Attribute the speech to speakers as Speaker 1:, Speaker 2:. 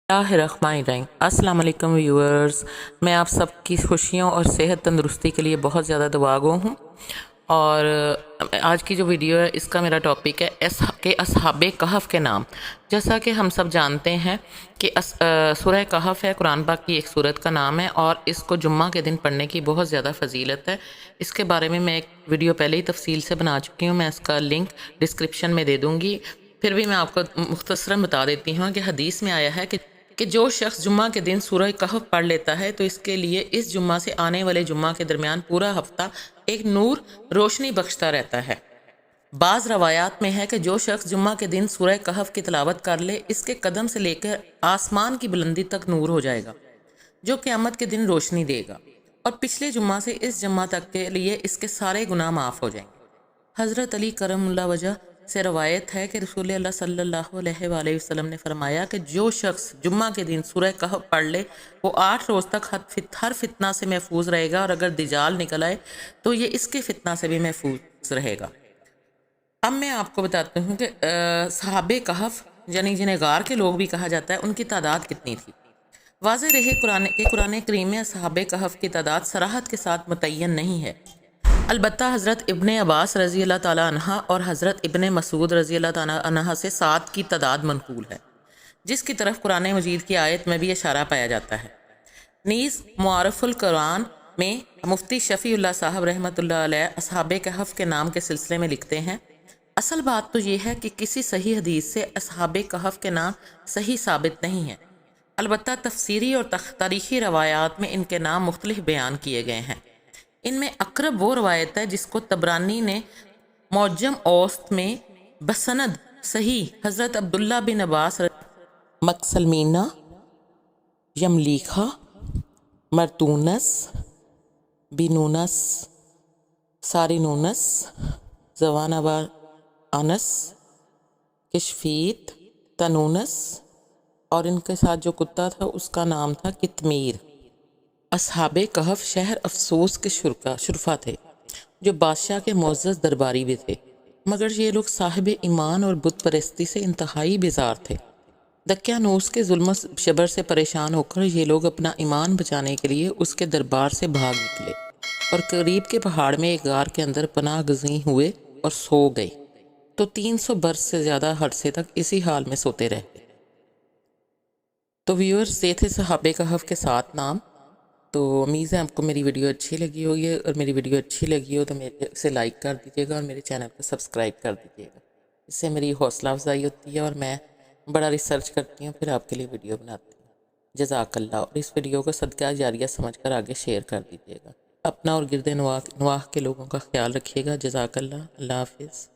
Speaker 1: الرحمن السلام علیکم ویورز، میں آپ سب کی خوشیوں اور صحت تندرستی کے لیے بہت زیادہ دعا گو ہوں۔ اور آج کی جو ویڈیو ہے اس کا میرا ٹاپک ہے کہ اصحاب کہف کے نام۔ جیسا کہ ہم سب جانتے ہیں کہ سورہ کہف ہے، قرآن پاک کی ایک سورت کا نام ہے، اور اس کو جمعہ کے دن پڑھنے کی بہت زیادہ فضیلت ہے۔ اس کے بارے میں ایک ویڈیو پہلے ہی تفصیل سے بنا چکی ہوں، میں اس کا لنک ڈسکرپشن میں دے دوں گی۔ پھر بھی میں آپ کو مختصراً بتا دیتی ہوں کہ حدیث میں آیا ہے کہ جو شخص جمعہ کے دن سورہ کہف پڑھ لیتا ہے تو اس کے لیے اس جمعہ سے آنے والے جمعہ کے درمیان پورا ہفتہ ایک نور روشنی بخشتا رہتا ہے۔ بعض روایات میں ہے کہ جو شخص جمعہ کے دن سورہ کہف کی تلاوت کر لے، اس کے قدم سے لے کر آسمان کی بلندی تک نور ہو جائے گا، جو قیامت کے دن روشنی دے گا، اور پچھلے جمعہ سے اس جمعہ تک کے لیے اس کے سارے گناہ معاف ہو جائیں گے۔ حضرت علی کرم اللہ وجہ سے روایت ہے کہ رسول اللہ صلی اللہ علیہ وآلہ وسلم نے فرمایا کہ جو شخص جمعہ کے دن سورہ کہف پڑھ لے وہ 8 روز تک ہر فتنہ سے محفوظ رہے گا، اور اگر دجال نکل آئے تو یہ اس کے فتنہ سے بھی محفوظ رہے گا۔ اب میں آپ کو بتاتی ہوں کہ صحاب کہف یعنی جنہیں غار کے لوگ بھی کہا جاتا ہے، ان کی تعداد کتنی تھی۔ واضح رہے قرآن کریم میں صحاب کہف کی تعداد صراحت کے ساتھ متعین نہیں ہے، البتہ حضرت ابن عباس رضی اللہ تعالیٰ عنہ اور حضرت ابن مسعود رضی اللہ تعالیٰ عنہ سے 7 کی تعداد منقول ہے، جس کی طرف قرآن مجید کی آیت میں بھی اشارہ پایا جاتا ہے۔ نیز معارف القرآن میں مفتی شفیع اللہ صاحب رحمۃ اللہ علیہ اصحاب کہف کے نام کے سلسلے میں لکھتے ہیں، اصل بات تو یہ ہے کہ کسی صحیح حدیث سے اصحاب کہف کے نام صحیح ثابت نہیں ہے، البتہ تفسیری اور تاریخی روایات میں ان کے نام مختلف بیان کیے گئے ہیں۔ ان میں اقرب وہ روایت ہے جس کو طبرانی نے معجم اوسط میں بسند صحیح حضرت عبداللہ بن عباس مکسلمینہ، یملیخہ، مرتونس، بینونس، سارینونس، زوانبار انس، کشفیت، تنونس، اور ان کے ساتھ جو کتا تھا اس کا نام تھا کتمیر۔ اصحاب کہف شہر افسوس کے شرفا تھے، جو بادشاہ کے معزز درباری بھی تھے، مگر یہ لوگ صاحب ایمان اور بت پرستی سے انتہائی بیزار تھے۔ دقیانوس کے ظلم و شبر سے پریشان ہو کر یہ لوگ اپنا ایمان بچانے کے لیے اس کے دربار سے بھاگ نکلے، اور قریب کے پہاڑ میں ایک غار کے اندر پناہ گزین ہوئے اور سو گئے، تو 300 برس سے زیادہ عرصے تک اسی حال میں سوتے رہے۔ تو ویورز، یہ تھے صحاب کہف کے 7 نام۔ تو امید ہے آپ کو میری ویڈیو اچھی لگی ہوگی، اور میری ویڈیو اچھی لگی ہو تو اسے لائک کر دیجیے گا اور میرے چینل کو سبسکرائب کر دیجیے گا۔ اس سے میری حوصلہ افزائی ہوتی ہے اور میں بڑا ریسرچ کرتی ہوں، پھر آپ کے لیے ویڈیو بناتی ہوں۔ جزاک اللہ، اور اس ویڈیو کو صدقہ جاریہ سمجھ کر آگے شیئر کر دیجیے گا۔ اپنا اور گرد نواح کے لوگوں کا خیال رکھیے گا۔ جزاک اللہ، اللہ حافظ۔